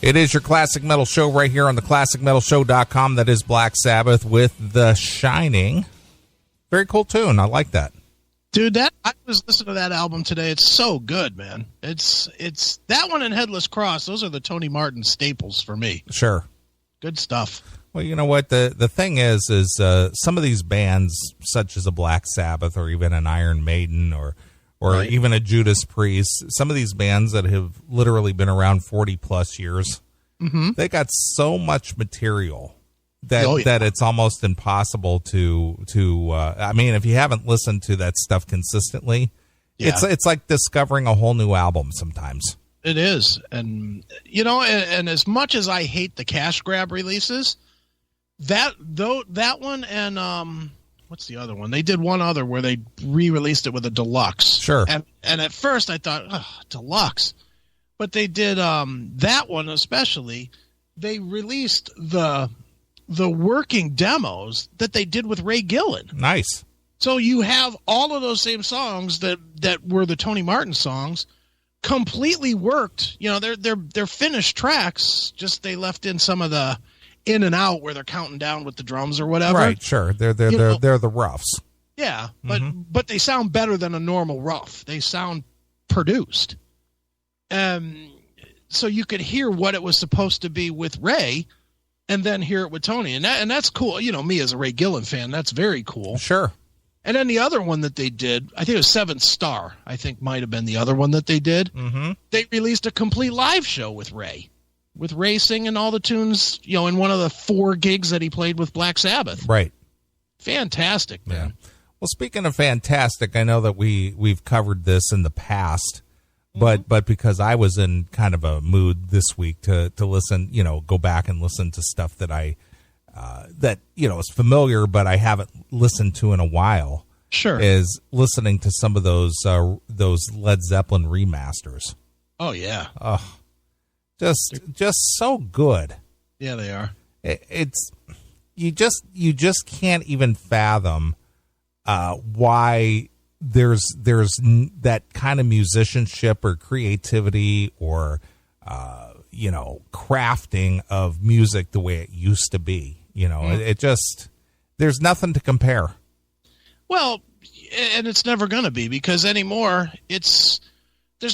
It is your Classic Metal Show right here on the ClassicMetalShow.com. That is Black Sabbath with The Shining. Very cool tune. I like that. Dude, I was listening to that album today. It's so good, man. It's that one and Headless Cross. Those are the Tony Martin staples for me. Sure. Good stuff. Well, you know what? The thing is some of these bands, such as a Black Sabbath or even an Iron Maiden or right. even a Judas Priest, some of these bands that have literally been around 40-plus years, they got so much material that it's almost impossible to I mean, if you haven't listened to that stuff consistently, it's like discovering a whole new album sometimes. It is. And you know, and as much as I hate the cash grab releases, that one and what's the other one? They did one other where they re-released it with a deluxe. Sure. And at first I thought, deluxe. But they did that one especially, they released the working demos that they did with Ray Gillen. Nice. So you have all of those same songs that were the Tony Martin songs completely worked. You know, they're finished tracks, just they left in some of the in and out where they're counting down with the drums or whatever. Right, sure. They're the roughs. Yeah, but they sound better than a normal rough. They sound produced. So you could hear what it was supposed to be with Ray and then hear it with Tony. And that's cool. You know, me as a Ray Gillen fan, that's very cool. Sure. And then the other one that they did, I think it was Seventh Star, I think might have been the other one that they did. They released a complete live show with Ray singing all the tunes, you know, in one of the 4 gigs that he played with Black Sabbath. Right. Fantastic, man. Yeah. Well, speaking of fantastic, I know that we've covered this in the past, but because I was in kind of a mood this week to listen, you know, go back and listen to stuff that that, you know, is familiar, but I haven't listened to in a while. Sure. Is listening to some of those Led Zeppelin remasters. Oh, yeah. Oh, just so good. Yeah, they are. It's you just can't even fathom why there's that kind of musicianship or creativity or you know, crafting of music the way it used to be. You know, it just, there's nothing to compare. Well, and it's never going to be, because anymore there's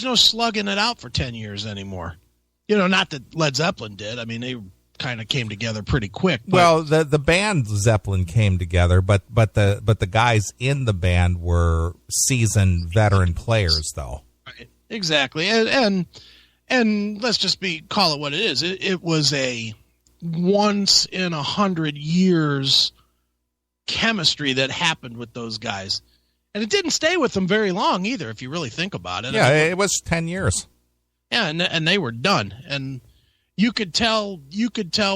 no slugging it out for 10 years anymore. You know, not that Led Zeppelin did. I mean, they kind of came together pretty quick. Well, the band Zeppelin came together, but the guys in the band were seasoned veteran players, though. Right. Exactly. And let's just call it what it is. It was a once in 100 years chemistry that happened with those guys. And it didn't stay with them very long either, if you really think about it. Yeah, it was 10 years. Yeah, and they were done. And you could tell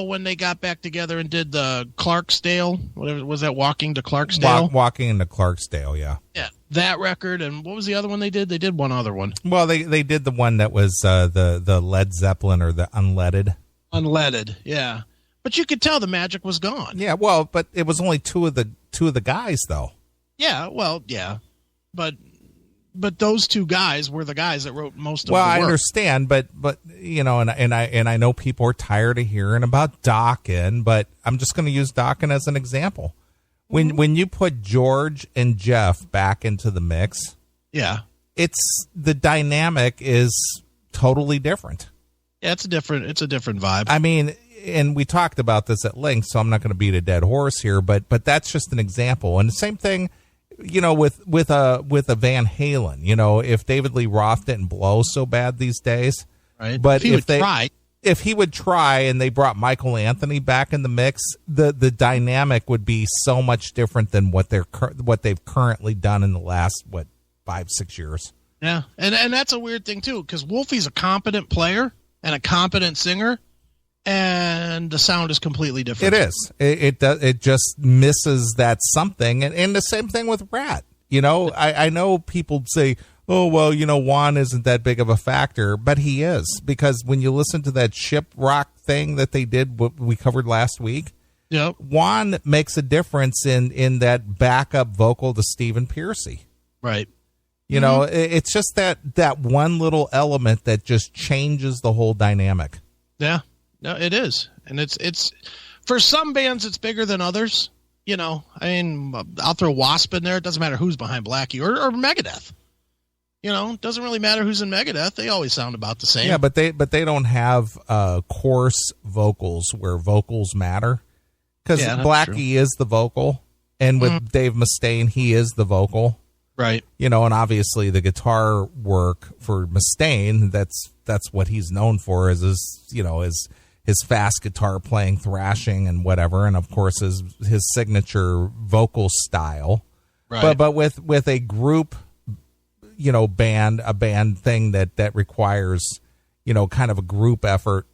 when they got back together and did the Clarksdale, whatever was that, Walking to Clarksdale? Walking into Clarksdale, yeah. Yeah, that record. And what was the other one they did? They did one other one. Well, they did the one that was the Led Zeppelin or the Unleaded. Unleaded, yeah. But you could tell the magic was gone. Yeah, well, but it was only two of the guys, though. Yeah, well, yeah. But those 2 guys were the guys that wrote most of the work. Well, I understand, but you know, and I know people are tired of hearing about Dokken, but I'm just going to use Dokken as an example. When you put George and Jeff back into the mix, yeah, it's the dynamic is totally different. Yeah, it's a different vibe. I mean, and we talked about this at length, so I'm not going to beat a dead horse here, but that's just an example. And the same thing, you know, with a Van Halen, you know, if David Lee Roth didn't blow so bad these days, right? But if he would try and they brought Michael Anthony back in the mix, the dynamic would be so much different than what they've currently done in the last 5-6 years. Yeah, and that's a weird thing too, because Wolfie's a competent player and a competent singer, and the sound is completely different. It is. It just misses that something, and the same thing with Rat. You know, I know people say, oh, well, you know, Juan isn't that big of a factor, but he is, because when you listen to that ship rock thing that they did, what we covered last week, yep, Juan makes a difference in that backup vocal to Stephen Pearcy. Right. You know, it's just that one little element that just changes the whole dynamic. Yeah, no, it is. And it's for some bands, it's bigger than others. You know, I mean, I'll throw Wasp in there. It doesn't matter who's behind Blackie or Megadeth. You know, it doesn't really matter who's in Megadeth. They always sound about the same. Yeah, but they don't have coarse vocals where vocals matter. Because Blackie is the vocal, and with Dave Mustaine, he is the vocal. Right. You know, and obviously the guitar work for Mustaine, that's what he's known for, is his fast guitar playing, thrashing and whatever, and of course his signature vocal style. Right. But with a group, you know, a band thing that requires, you know, kind of a group effort,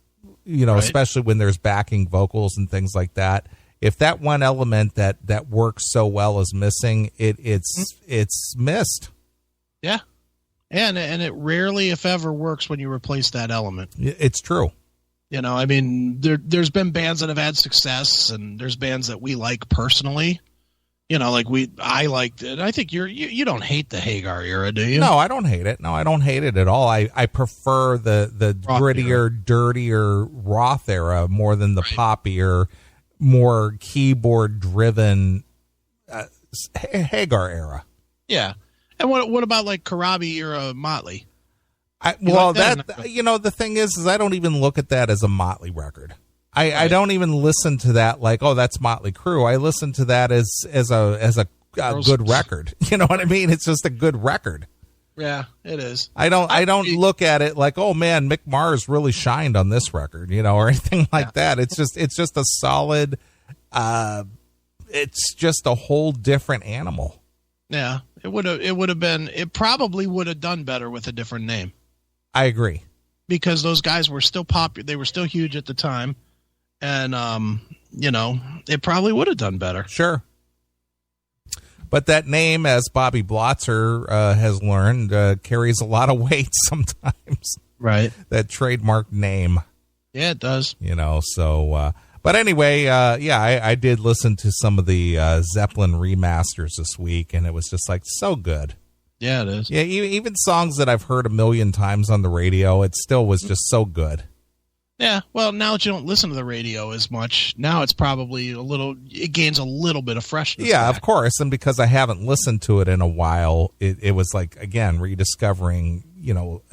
you know, especially when there's backing vocals and things like that. If that one element that works so well is missing, it's missed. Yeah. And it rarely, if ever, works when you replace that element. It's true. You know, I mean, there's been bands that have had success, and there's bands that we like personally. You know, like I liked it. I think you don't hate the Hagar era, do you? No, I don't hate it. No, I don't hate it at all. I prefer the grittier, era. Dirtier Roth era more than the poppier, more keyboard-driven Hagar era. Yeah. And what about like Karabi era Motley? The thing is I don't even look at that as a Motley record. I don't even listen to that like, oh, that's Motley Crue. I listen to that as a good record. You know what I mean? It's just a good record. Yeah, it is. I don't look at it like, oh man, Mick Mars really shined on this record, you know, or anything like that. It's just a solid. It's just a whole different animal. Yeah, it probably would have done better with a different name. I agree, because those guys were still popular. They were still huge at the time, and you know, it probably would have done better. Sure. But that name, as Bobby Blotzer has learned, carries a lot of weight sometimes. Right. That trademark name. Yeah, it does. You know, so... but anyway, I did listen to some of the Zeppelin remasters this week, and it was just, like, so good. Yeah, it is. Yeah, even songs that I've heard a million times on the radio, it still was just so good. Yeah, well, now that you don't listen to the radio as much, now it's probably it gains a little bit of freshness. Yeah, back. Of course, and because I haven't listened to it in a while, it was like, again, rediscovering, you know,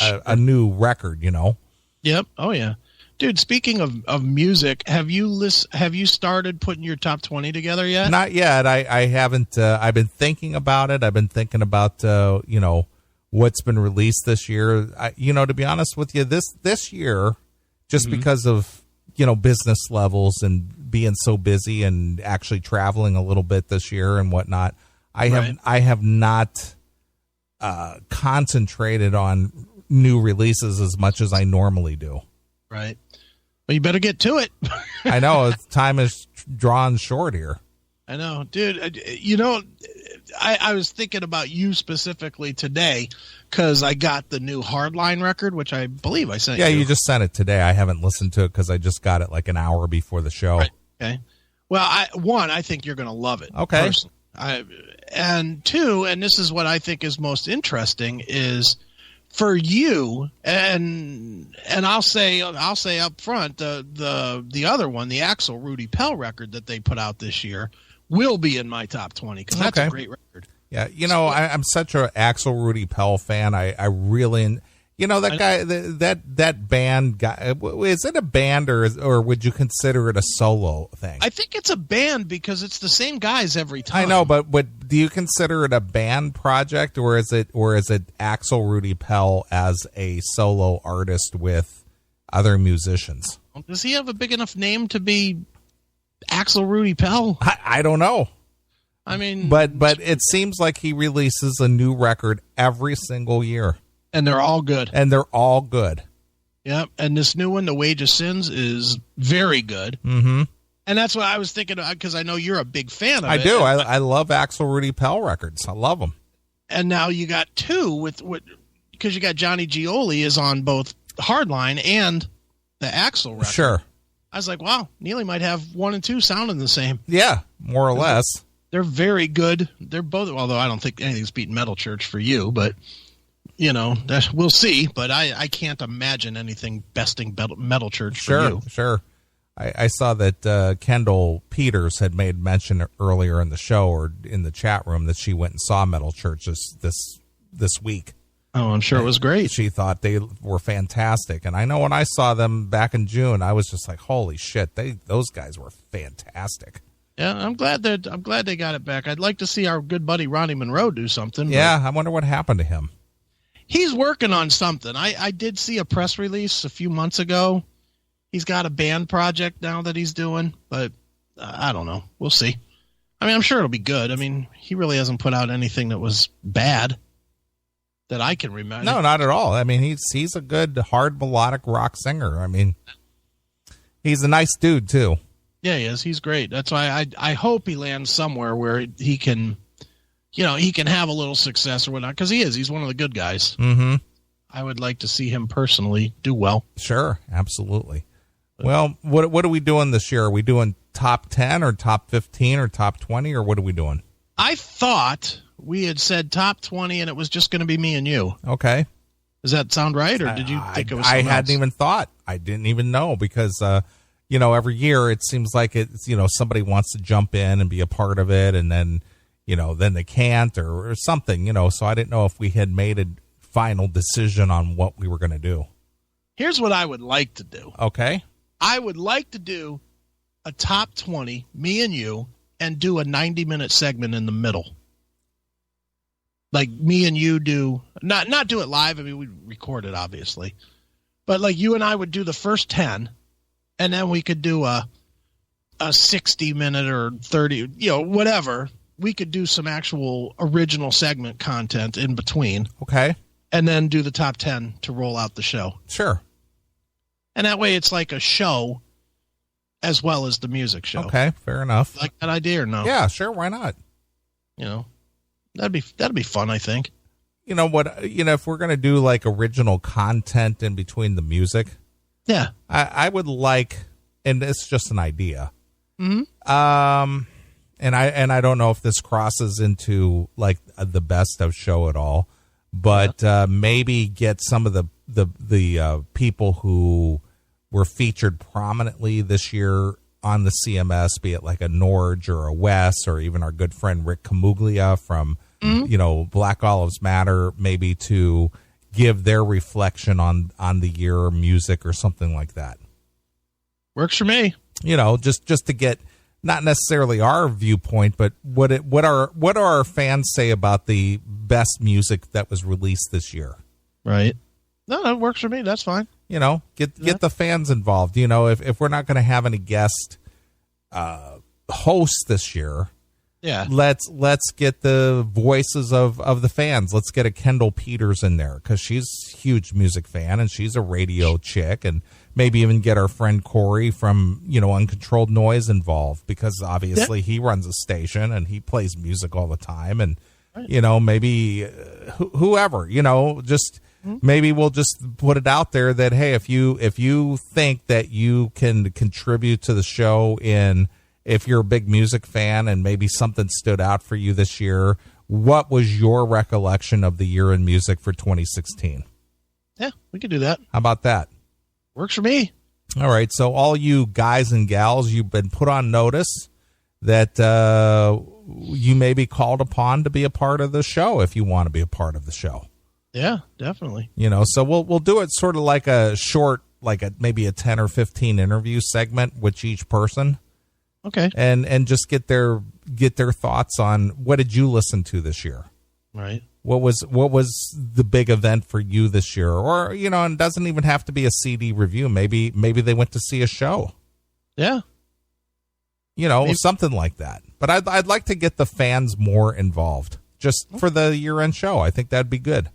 a new record, you know? Yep, oh yeah. Dude, speaking of music, have you started putting your top 20 together yet? Not yet. I haven't. I've been thinking about it. I've been thinking about, you know, what's been released this year. You know, to be honest with you, this year, just because of, you know, business levels and being so busy and actually traveling a little bit this year and whatnot, I have not concentrated on new releases as much as I normally do. Right. Well, you better get to it. I know. Time is drawn short here. I know. Dude, you know, I was thinking about you specifically today because I got the new Hardline record, which I believe I sent you. Yeah, you just sent it today. I haven't listened to it because I just got it like an hour before the show. Right. Okay. Well, I think you're going to love it. Okay. And two, and this is what I think is most interesting, is for you, and I'll say up front, the other one, the Axl Rudy Pell record that they put out this year, will be in my top 20 because that's a great record. Yeah, you know, I'm such an Axl Rudy Pell fan. I really, you know, that guy, that band guy. Is it a band or would you consider it a solo thing? I think it's a band because it's the same guys every time. I know, but do you consider it a band project or is it Axl Rudy Pell as a solo artist with other musicians? Does he have a big enough name to be Axl Rudy Pell? I don't know. I mean, but it seems like he releases a new record every single year. And they're all good. Yep. And this new one, The Wage of Sins, is very good. Mm-hmm. And that's what I was thinking of, because I know you're a big fan of it. I do. I love Axl Rudy Pell records. I love them. And now you got two because you got Johnny Gioli is on both Hardline and the Axl record. Sure. I was like, wow, Neeley might have 1 and 2 sounding the same. Yeah, more or less. They're very good. They're both, although I don't think anything's beaten Metal Church for you, but we'll see, but I can't imagine anything besting Metal Church for you. Sure. I saw that Kendall Peters had made mention earlier in the show or in the chat room that she went and saw Metal Church this week. Oh, I'm sure it was great. She thought they were fantastic. And I know when I saw them back in June, I was just like, holy shit, those guys were fantastic. Yeah, I'm glad they got it back. I'd like to see our good buddy Ronnie Monroe do something. Yeah, I wonder what happened to him. He's working on something. I did see a press release a few months ago. He's got a band project now that he's doing, but I don't know. We'll see. I mean, I'm sure it'll be good. I mean, he really hasn't put out anything that was bad that I can remember. No, not at all. I mean, he's a good, hard, melodic rock singer. I mean, he's a nice dude, too. Yeah, he is. He's great. That's why I hope he lands somewhere where he can, he can have a little success or whatnot, because he is. He's one of the good guys. Mm-hmm. I would like to see him personally do well. Sure, absolutely. Well, what are we doing this year? Are we doing top 10 or top 15 or top 20, or what are we doing? I thought we had said top 20 and it was just going to be me and you. Okay. Does that sound right, or did you think it was I something hadn't else? even thought. I didn't even know because, every year it seems like it's, somebody wants to jump in and be a part of it, and then, then they can't or something, so I didn't know if we had made a final decision on what we were going to do. Here's what I would like to do. Okay. I would like to do a top 20, me and you, and do a 90-minute segment in the middle. Like me and you do, not do it live. I mean, we record it, obviously. But like you and I would do the first 10, and then we could do a 60-minute or 30, whatever. We could do some actual original segment content in between. Okay. And then do the top 10 to roll out the show. Sure. And that way it's like a show as well as the music show. Okay, fair enough. Like that idea or no? Yeah, sure, why not? That'd be fun, I think. You know what, if we're going to do like original content in between the music, yeah, I would like, and it's just an idea. Mm-hmm. And I don't know if this crosses into like the best of show at all, but maybe get some of the people who were featured prominently this year on the CMS, be it like a Norge or a Wes or even our good friend Rick Camuglia from Black Olives Matter, maybe to give their reflection on the year of music or something like that. Works for me. Just to get not necessarily our viewpoint, but what do our fans say about the best music that was released this year? Right. No, that works for me. That's fine. Get the fans involved. If we're not going to have any guest hosts this year, yeah, let's get the voices of the fans. Let's get a Kendall Peters in there because she's a huge music fan and she's a radio chick, and maybe even get our friend Corey from Uncontrolled Noise involved because obviously he runs a station and he plays music all the time, and maybe whoever just. Maybe we'll just put it out there that, hey, if you think that you can contribute to the show if you're a big music fan and maybe something stood out for you this year, what was your recollection of the year in music for 2016? Yeah, we could do that. How about that? Works for me. All right. So all you guys and gals, you've been put on notice that you may be called upon to be a part of the show if you want to be a part of the show. Yeah, definitely. So we'll do it sort of like a short, maybe a 10 or 15 interview segment with each person. Okay. And just get their thoughts on what did you listen to this year? Right. What was the big event for you this year? Or, and it doesn't even have to be a CD review. Maybe they went to see a show. Yeah. Something like that. But I'd like to get the fans more involved just for the year-end show. I think that'd be good.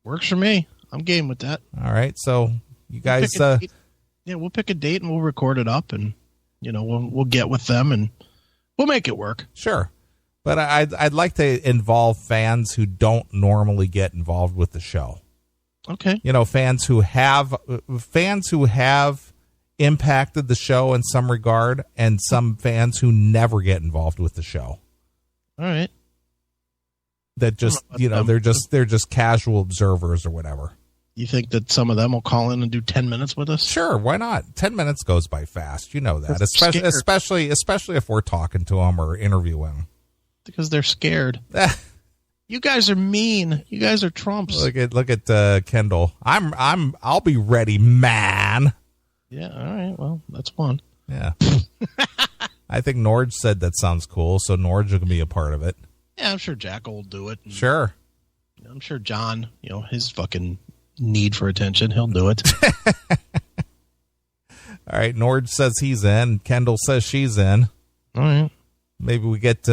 Works for me. I'm game with that. All right. So you guys, we'll pick a date and we'll record it up, and we'll get with them and we'll make it work. Sure. But I'd like to involve fans who don't normally get involved with the show. Okay. Fans who have impacted the show in some regard, and some fans who never get involved with the show. All right. that just, they're just casual observers or whatever. You think that some of them will call in and do 10 minutes with us? Sure, why not? 10 minutes goes by fast. You know that, especially if we're talking to them or interviewing. Because they're scared. You guys are mean. You guys are Trumps. Look at Kendall. I'll be ready, man. Yeah. All right. Well, that's fun. Yeah. I think Norge said that sounds cool, so Norge will be a part of it. Yeah, I'm sure Jack will do it. Sure. I'm sure John, his fucking need for attention, he'll do it. All right. Norge says he's in. Kendall says she's in. All right. Maybe we get,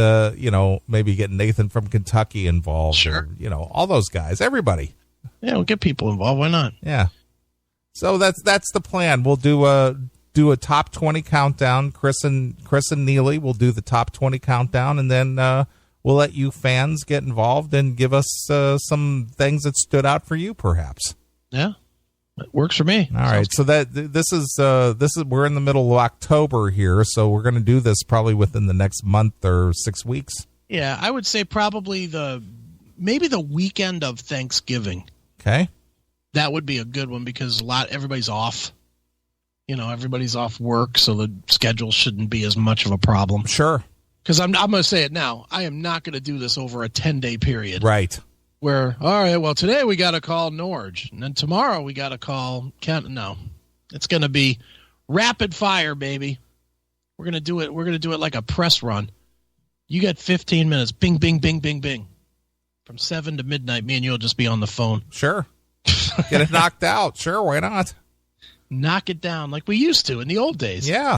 maybe get Nathan from Kentucky involved. Sure. Or, all those guys, everybody. Yeah, we'll get people involved. Why not? Yeah. So that's the plan. We'll do a top 20 countdown. Chris and Neeley will do the top 20 countdown, and then we'll let you fans get involved and give us some things that stood out for you, perhaps. Yeah. It works for me. All right. So this is we're in the middle of October here, so we're going to do this probably within the next month or 6 weeks. Yeah, I would say probably maybe the weekend of Thanksgiving. Okay. That would be a good one because everybody's off. Everybody's off work, so the schedule shouldn't be as much of a problem. Sure. Because I'm going to say it now. I am not going to do this over a 10-day period. Right. Where, all right, well, today we got to call Norge, and then tomorrow we got to call Kent. No, it's going to be rapid fire, baby. We're going to do it. We're going to do it like a press run. You get 15 minutes. Bing, bing, bing, bing, bing. From 7 to midnight, me and you will just be on the phone. Sure. Get it knocked out. Sure, why not? Knock it down like we used to in the old days. Yeah.